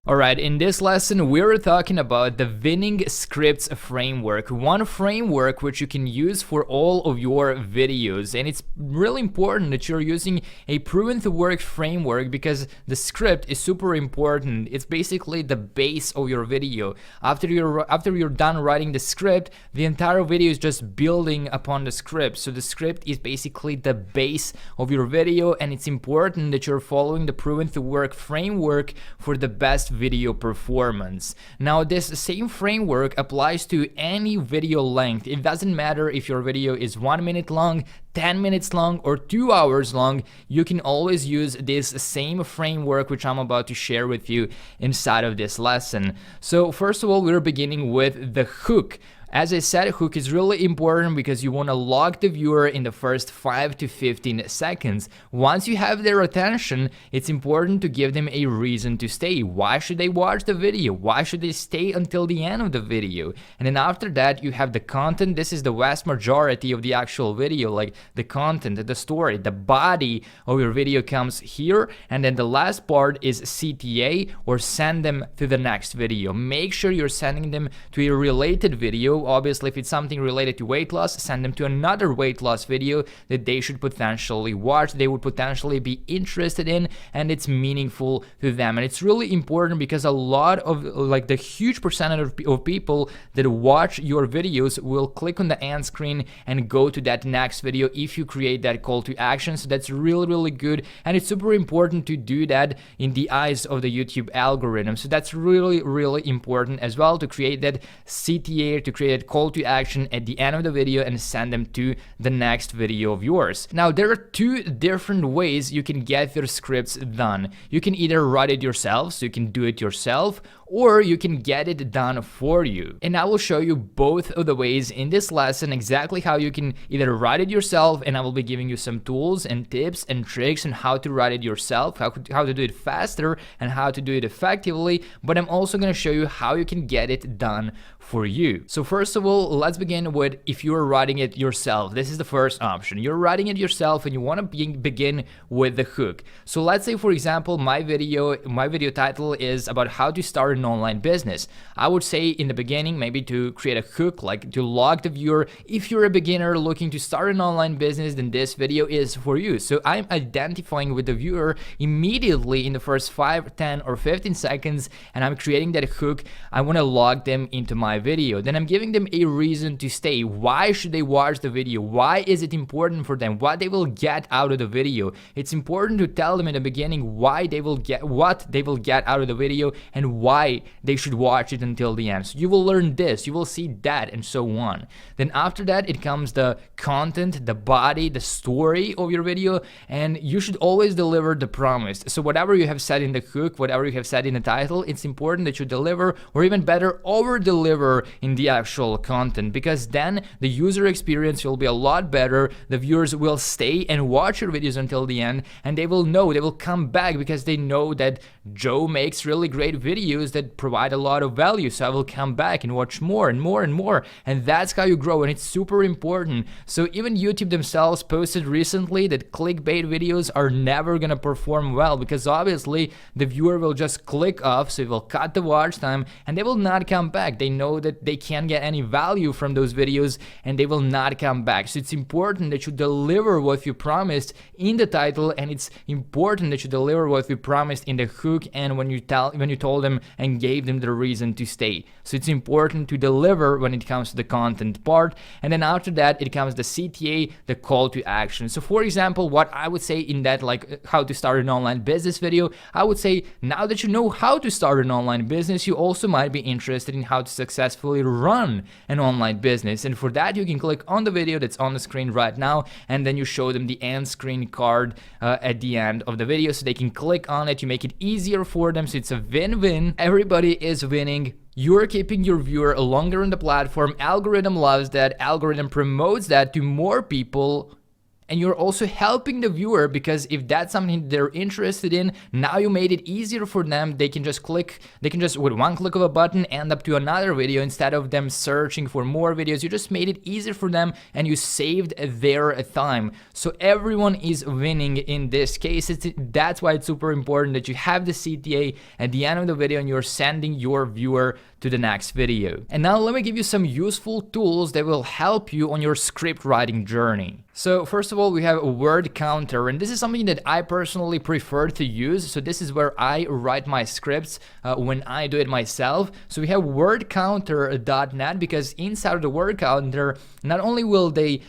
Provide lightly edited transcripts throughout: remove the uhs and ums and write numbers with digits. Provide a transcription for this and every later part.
Alright, in this lesson we're talking about the winning scripts framework, one framework which you can use for all of your videos. And it's really important that you're using a proven to work framework because the script is super important. It's basically the base of your video. After you're done writing the script, the entire video is just building upon the script. So the script is basically the base of your video, and it's important that you're following the proven to work framework for the best video performance. Now this same framework applies to any video length. It doesn't matter if your video is 1 minute long, 10 minutes long, or 2 hours long. You can always use this same framework which I'm about to share with you inside of this lesson. So first of all, we're beginning with the hook. As I said, hook is really important because you want to lock the viewer in the first 5 to 15 seconds. Once you have their attention, it's important to give them a reason to stay. Why should they watch the video? Why should they stay until the end of the video? And then after that, you have the content. This is the vast majority of the actual video, like the content, the story, the body of your video comes here. And then the last part is CTA, or send them to the next video. Make sure you're sending them to a related video. Obviously, if it's something related to weight loss, send them to another weight loss video that they should potentially watch, they would potentially be interested in, and it's meaningful to them. And it's really important because a lot of, like, the huge percentage of people that watch your videos will click on the end screen and go to that next video if you create that call to action. So that's really good, and it's super important to do that in the eyes of the YouTube algorithm. So that's really important as well, to create that CTA, to create a call to action at the end of the video and send them to the next video of yours. Now there are two different ways you can get your scripts done. You can either write it yourself, so you can do it yourself, or you can get it done for you. And I will show you both of the ways in this lesson, exactly how you can either write it yourself, and I will be giving you some tools and tips and tricks on how to write it yourself, how to do it faster and how to do it effectively, but I'm also going to show you how you can get it done for you. So first of all, let's begin with if you're writing it yourself. This is the first option. You're writing it yourself and you want to begin with the hook. So let's say, for example, my video title is about how to start an online business. I would say in the beginning, maybe to create a hook, like to lock the viewer. If you're a beginner looking to start an online business, then this video is for you. So I'm identifying with the viewer immediately in the first 5, 10, or 15 seconds, and I'm creating that hook. I want to log them into my video. Then I'm giving them a reason to stay. Why should they watch the video? Why is it important for them? What they will get out of the video? It's important to tell them in the beginning why they will get what they will get out of the video and why they should watch it until the end. So you will learn this, you will see that, and so on. Then after that, it comes the content, the body, the story of your video, and you should always deliver the promise. So whatever you have said in the hook, whatever you have said in the title, it's important that you deliver, or even better, over deliver in the actual content, because then the user experience will be a lot better. The viewers will stay and watch your videos until the end, and they will know, they will come back because they know that Joe makes really great videos that provide a lot of value, so I will come back and watch more and more and more. And that's how you grow, and it's super important. So even YouTube themselves posted recently that clickbait videos are never gonna perform well, because obviously the viewer will just click off, so it will cut the watch time and they will not come back. They know that they can't get any value from those videos and they will not come back. So it's important that you deliver what you promised in the title, and it's important that you deliver what you promised in the hook and when you told them and gave them the reason to stay. So it's important to deliver when it comes to the content part. And then after that, it comes the CTA, the call to action. So for example, what I would say in that, like how to start an online business video, I would say now that you know how to start an online business, you also might be interested in how to successfully run an online business. And for that, you can click on the video that's on the screen right now, and then you show them the end screen card at the end of the video so they can click on it. You make it easier for them, so it's a win-win. Everybody is winning. You're keeping your viewer longer on the platform. Algorithm loves that. Algorithm promotes that to more people. and you're also helping the viewer, because if that's something they're interested in, now you made it easier for them. They can just with one click of a button end up to another video instead of them searching for more videos. You just made it easier for them and you saved their time. So everyone is winning in this case. That's why it's super important that you have the CTA at the end of the video and you're sending your viewer to the next video. And now let me give you some useful tools that will help you on your script writing journey. So first of all, we have a word counter, and this is something that I personally prefer to use. So this is where I write my scripts when I do it myself. So we have wordcounter.net, because inside of the word counter, not only will they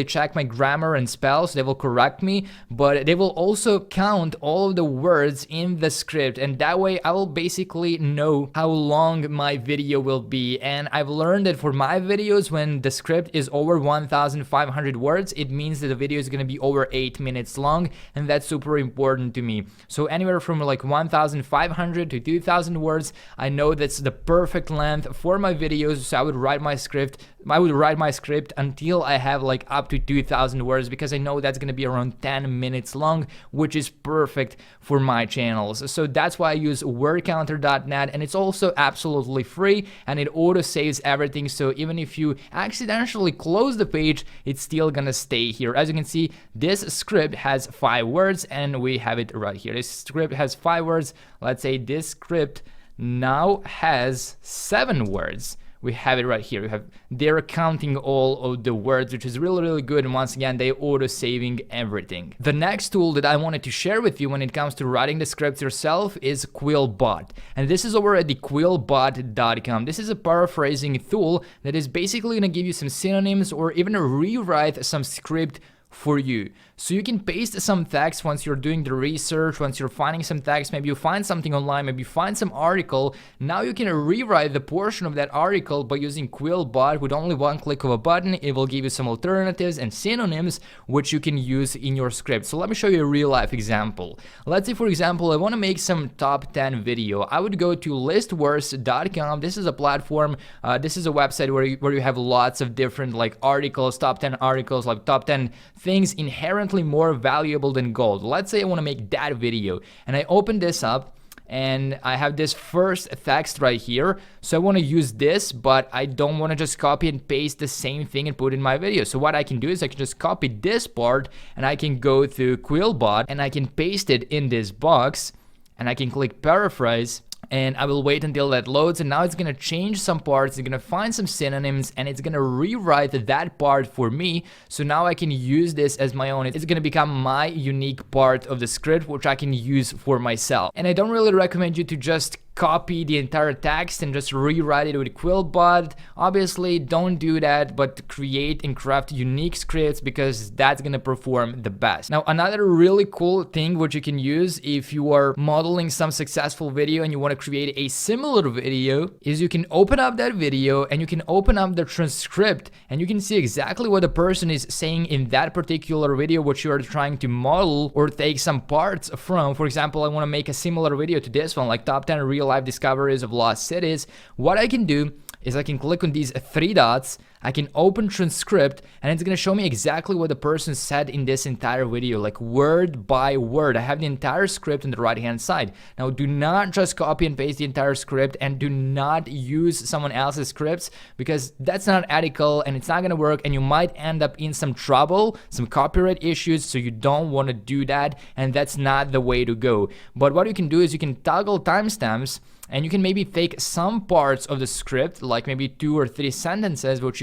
check my grammar and spells, they will correct me, but they will also count all of the words in the script, and that way I will basically know how long my video will be. And I've learned that for my videos, when the script is over 1,500 words, it means that the video is going to be over 8 minutes long, and that's super important to me. So anywhere from like 1,500 to 2,000 words, I know that's the perfect length for my videos. So I would write my script until I have like up to 2,000 words, because I know that's going to be around 10 minutes long, which is perfect for my channels. So that's why I use wordcounter.net, and it's also absolutely free, and it auto saves everything. So even if you accidentally close the page, it's still gonna stay here. As you can see, this script has 5 words, and we have it right here. This script has 5 words. Let's say this script now has 7 words. We have it right here. They're counting all of the words, which is really, really good. And once again, they auto-saving everything. The next tool that I wanted to share with you when it comes to writing the scripts yourself is Quillbot. And this is over at the quillbot.com. This is a paraphrasing tool that is basically gonna give you some synonyms or even rewrite some script for you. So you can paste some text once you're doing the research, once you're finding some text, maybe you find something online, maybe you find some article. Now you can rewrite the portion of that article by using Quillbot. With only one click of a button, it will give you some alternatives and synonyms which you can use in your script. So let me show you a real life example. Let's say, for example, I want to make some top 10 video. I would go to listverse.com. This is a platform, this is a website where you have lots of different like articles, top 10 articles, like top 10 things inherently more valuable than gold. Let's say I want to make that video, and I open this up and I have this first text right here. So I want to use this, but I don't want to just copy and paste the same thing and put it in my video. So what I can do is I can just copy this part, and I can go to Quillbot and I can paste it in this box, and I can click paraphrase. And I will wait until that loads, and now it's gonna change some parts, it's gonna find some synonyms, and it's gonna rewrite that part for me. So now I can use this as my own. It's gonna become my unique part of the script, which I can use for myself. And I don't really recommend you to just copy the entire text and just rewrite it with Quillbot. Obviously, don't do that, but create and craft unique scripts, because that's gonna perform the best. Now, another really cool thing which you can use if you are modeling some successful video and you want to create a similar video is you can open up that video and you can open up the transcript, and you can see exactly what the person is saying in that particular video which you are trying to model or take some parts from. For example, I want to make a similar video to this one, like top 10 real life discoveries of lost cities. What I can do is I can click on these 3 dots, I can open transcript, and it's gonna show me exactly what the person said in this entire video, like word by word. I have the entire script on the right hand side. Now, do not just copy and paste the entire script, and do not use someone else's scripts, because that's not ethical and it's not gonna work, and you might end up in some trouble, some copyright issues. So you don't want to do that, and that's not the way to go. But what you can do is you can toggle timestamps, and you can maybe take some parts of the script, like maybe 2 or 3 sentences, which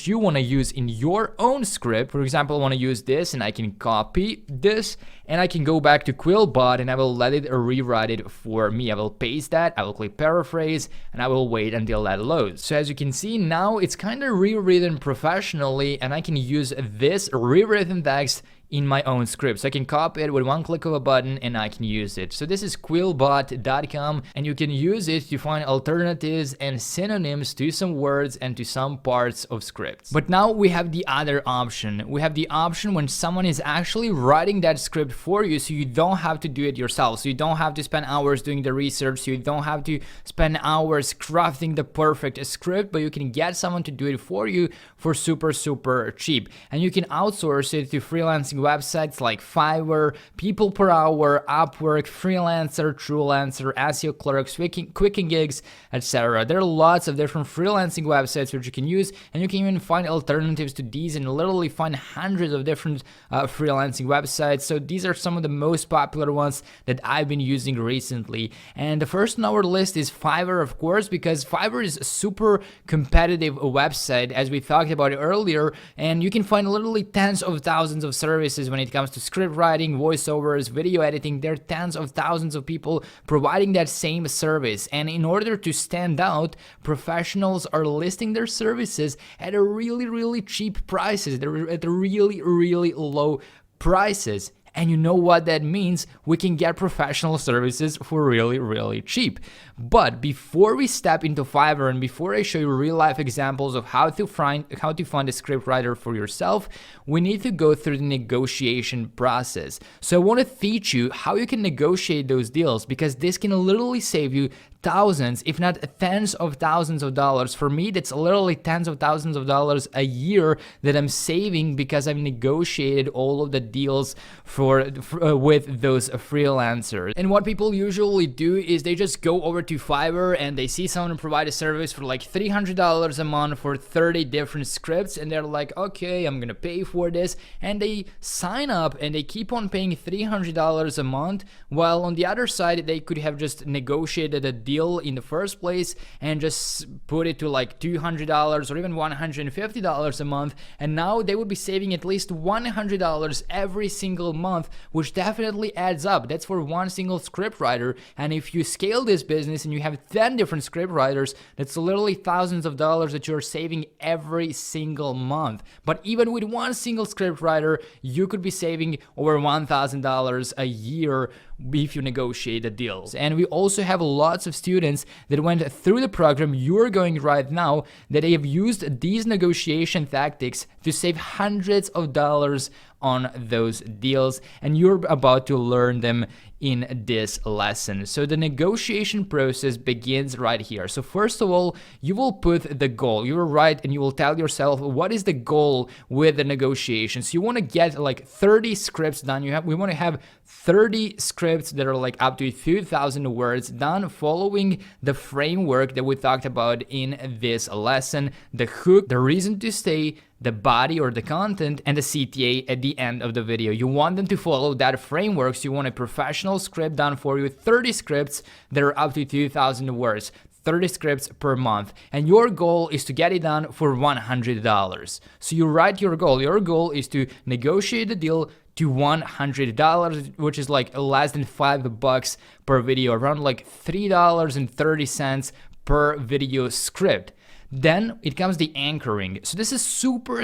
you want to use in your own script. For example, I want to use this, and I can copy this, and I can go back to Quillbot, and I will let it rewrite it for me. I will paste that, I will click paraphrase, and I will wait until that loads. So as you can see, now it's kind of rewritten professionally, and I can use this rewritten text in my own script. So I can copy it with one click of a button and I can use it. So this is quillbot.com, and you can use it to find alternatives and synonyms to some words and to some parts of scripts. But now we have the other option. We have the option when someone is actually writing that script for you, so you don't have to do it yourself. So you don't have to spend hours doing the research. So you don't have to spend hours crafting the perfect script, but you can get someone to do it for you for super cheap. And you can outsource it to freelancing websites like Fiverr, People Per Hour, Upwork, Freelancer, TrueLancer, SEO Clerks, Quicken Gigs, etc. There are lots of different freelancing websites which you can use, and you can even find alternatives to these and literally find hundreds of different freelancing websites. So these are some of the most popular ones that I've been using recently. And the first on our list is Fiverr, of course, because Fiverr is a super competitive website, as we talked about earlier, and you can find literally tens of thousands of services when it comes to script writing, voiceovers, video editing. There are tens of thousands of people providing that same service, and in order to stand out, professionals are listing their services at a really cheap prices. They're at really low prices. And you know what that means? We can get professional services for really cheap. But before we step into Fiverr and before I show you real life examples of how to find a scriptwriter for yourself, we need to go through the negotiation process. So I want to teach you how you can negotiate those deals, because this can literally save you thousands, if not tens of thousands of dollars. For me, that's literally tens of thousands of dollars a year that I'm saving because I've negotiated all of the deals with those freelancers. And what people usually do is they just go over to Fiverr and they see someone provide a service for like $300 a month for 30 different scripts, and they're like, okay, I'm gonna pay for this, and they sign up and they keep on paying $300 a month, while on the other side they could have just negotiated a deal in the first place and just put it to like $200 or even $150 a month, and now they would be saving at least $100 every single month, which definitely adds up. That's for one single scriptwriter, and if you scale this business and you have 10 different scriptwriters, that's literally thousands of dollars that you're saving every single month. But even with one single scriptwriter, you could be saving over $1,000 a year if you negotiate the deals. And we also have lots of students that went through the program you're going right now that they have used these negotiation tactics to save hundreds of dollars on those deals, and you're about to learn them in this lesson. So the negotiation process begins right here. So first of all, you will put the goal. You will write and you will tell yourself what is the goal with the negotiations. You want to get like 30 scripts done. We want to have 30 scripts that are like up to 2,000 words done following the framework that we talked about in this lesson: the hook, the reason to stay, the body or the content, and the CTA at the end of the video. You want them to follow that framework. So you want a professional script done for you, 30 scripts that are up to 2,000 words, 30 scripts per month, and your goal is to get it done for $100. So you write your goal. Your goal is to negotiate the deal to $100, which is like less than $5 per video, around like $3.30 per video script. Then it comes the anchoring. So this is super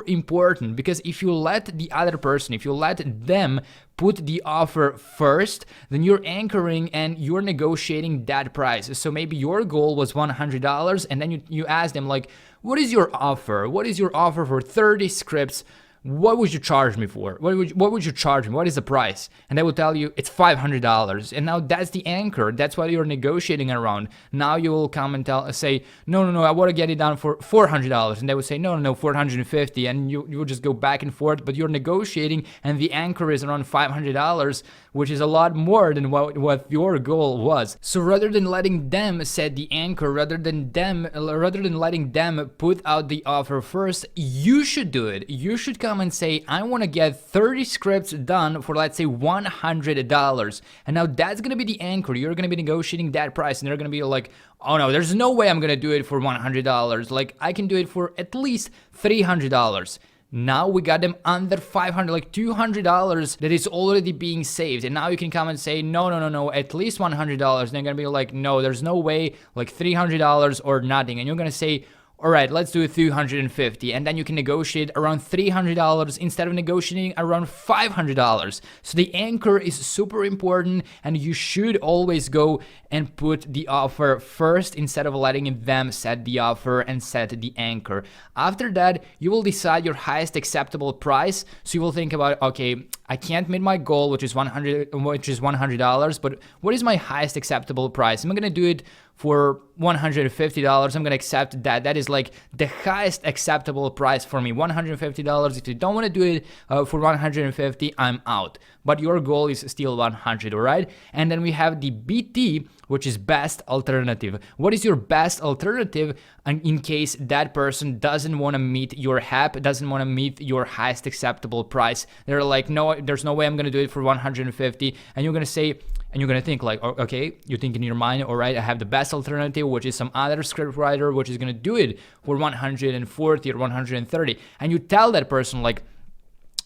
important, because if you let the other person, if you let them put the offer first, then you're anchoring and you're negotiating that price. So maybe your goal was $100, and then you ask them like, what is your offer? What is your offer for 30 scripts? What would you charge me for? What would you charge me? What is the price? And they will tell you it's $500. And now that's the anchor. That's what you're negotiating around. Now you will come and say, no, I want to get it done for $400. And they will say, no, $450. And you will just go back and forth, but you're negotiating and the anchor is around $500, which is a lot more than what your goal was. So rather than letting them set the anchor, rather than letting them put out the offer first, you should do it. You should come and say, I want to get 30 scripts done for, let's say, $100. And now that's going to be the anchor. You're going to be negotiating that price, and they're going to be like, oh no, there's no way I'm going to do it for $100. Like, I can do it for at least $300. Now we got them under $500, like $200 that is already being saved. And now you can come and say, no, at least $100. And they're going to be like, no, there's no way, like $300 or nothing. And you're going to say, All right, let's do $250, and then you can negotiate around $300 instead of negotiating around $500. So the anchor is super important, and you should always go and put the offer first instead of letting them set the offer and set the anchor. After that, you will decide your highest acceptable price. So you will think about, okay, I can't meet my goal, which is $100, but what is my highest acceptable price? I'm gonna do it for $150. I'm gonna accept that. That is like the highest acceptable price for me, $150. If you don't want to do it for $150, I'm out. But your goal is still 100, all right? And then we have the BT, which is best alternative. What is your best alternative in case that person doesn't want to meet your HAP, doesn't want to meet your highest acceptable price? They're like, no, there's no way I'm gonna do it for 150, and you're gonna say, and you're gonna think like, okay, you think in your mind, all right, I have the best alternative, which is some other script writer, which is gonna do it for 140 or 130, and you tell that person like,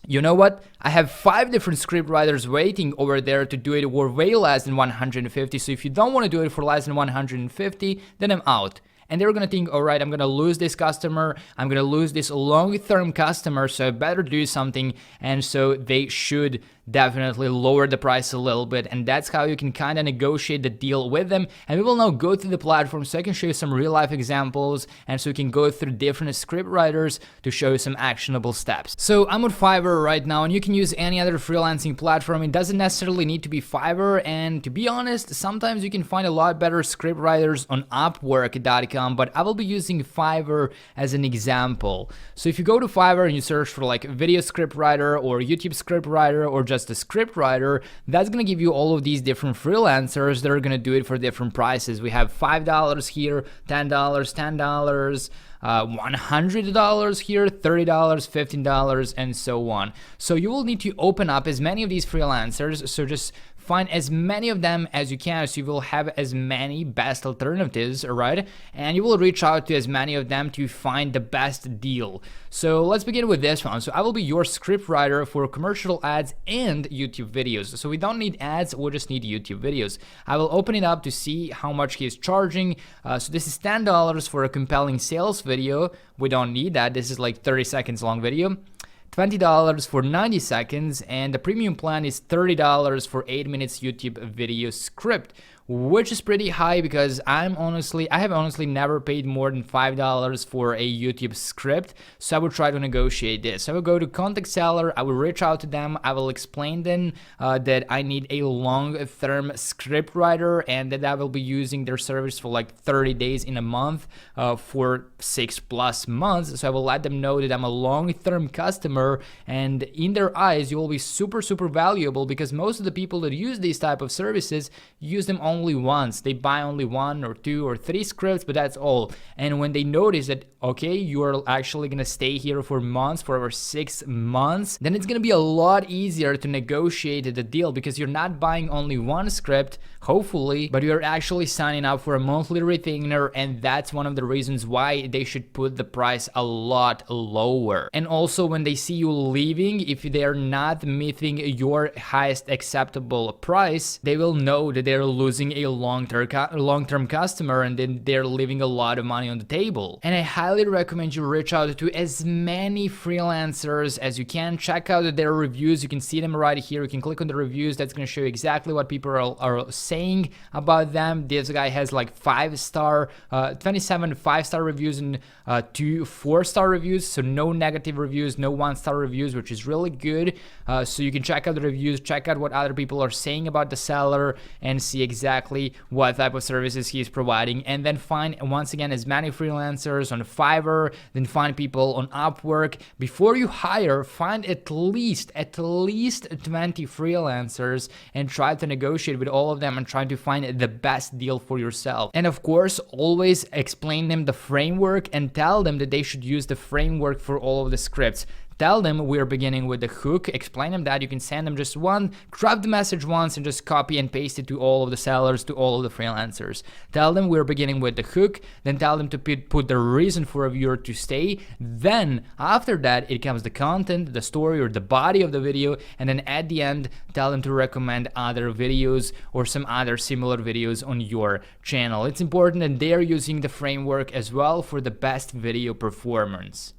you know what? I have 5 different script writers waiting over there to do it for way less than 150. So if you don't want to do it for less than 150, then I'm out. And they're gonna think, all right, I'm gonna lose this customer, I'm gonna lose this long-term customer, so I better do something. And so they should definitely lower the price a little bit, and that's how you can kind of negotiate the deal with them. And we will now go through the platform so I can show you some real life examples, and so you can go through different script writers to show you some actionable steps. So I'm on Fiverr right now, and you can use any other freelancing platform. It doesn't necessarily need to be Fiverr, and to be honest, sometimes you can find a lot better script writers on Upwork.com, but I will be using Fiverr as an example. So if you go to Fiverr and you search for like video script writer or YouTube script writer or just a script writer, that's gonna give you all of these different freelancers that are gonna do it for different prices. We have $5 here, $10, $10, $100 here, $30, $15, and so on. So you will need to open up as many of these freelancers, so just find as many of them as you can, so you will have as many best alternatives, all right? And you will reach out to as many of them to find the best deal. So let's begin with this one. So I will be your script writer for commercial ads and YouTube videos. So we don't need ads, we'll just need YouTube videos. I will open it up to see how much he is charging. So this is $10 for a compelling sales video. We don't need that. This is like 30 seconds long video. $20 for 90 seconds, and the premium plan is $30 for 8 minutes YouTube video script, which is pretty high because I have honestly never paid more than $5 for a YouTube script. So I will try to negotiate this. I will go to contact seller, I will reach out to them, I will explain them that I need a long-term script writer and that I will be using their service for like 30 days in a month for 6+ months. So I will let them know that I'm a long-term customer, and in their eyes you will be super valuable because most of the people that use these type of services use them only once. They buy only 1 or 2 or 3 scripts, but that's all. And when they notice that, okay, you are actually gonna stay here for months, for over 6 months, then it's gonna be a lot easier to negotiate the deal because you're not buying only 1 script, hopefully, but you're actually signing up for a monthly retainer, and that's one of the reasons why they should put the price a lot lower. And also when they see you leaving, if they're not meeting your highest acceptable price, they will know that they're losing a long-term customer, and then they're leaving a lot of money on the table. And I highly recommend you reach out to as many freelancers as you can. Check out their reviews. You can see them right here. You can click on the reviews. That's going to show you exactly what people are saying about them. This guy has like 5-star, 27 5-star reviews and 2 4-star reviews. So no negative reviews, no 1-star reviews, which is really good. So you can check out the reviews, check out what other people are saying about the seller, and see exactly what type of services he's providing. And then find, once again, as many freelancers on Fiverr, then find people on Upwork. Before you hire, find at least 20 freelancers and try to negotiate with all of them and try to find the best deal for yourself. And of course, always explain them the framework and tell them that they should use the framework for all of the scripts. Tell them we're beginning with the hook, explain them that you can send them just one, craft the message once and just copy and paste it to all of the sellers, to all of the freelancers. Tell them we're beginning with the hook, then tell them to put the reason for a viewer to stay. Then after that, it comes the content, the story or the body of the video, and then at the end, tell them to recommend other videos or some other similar videos on your channel. It's important that they're using the framework as well for the best video performance.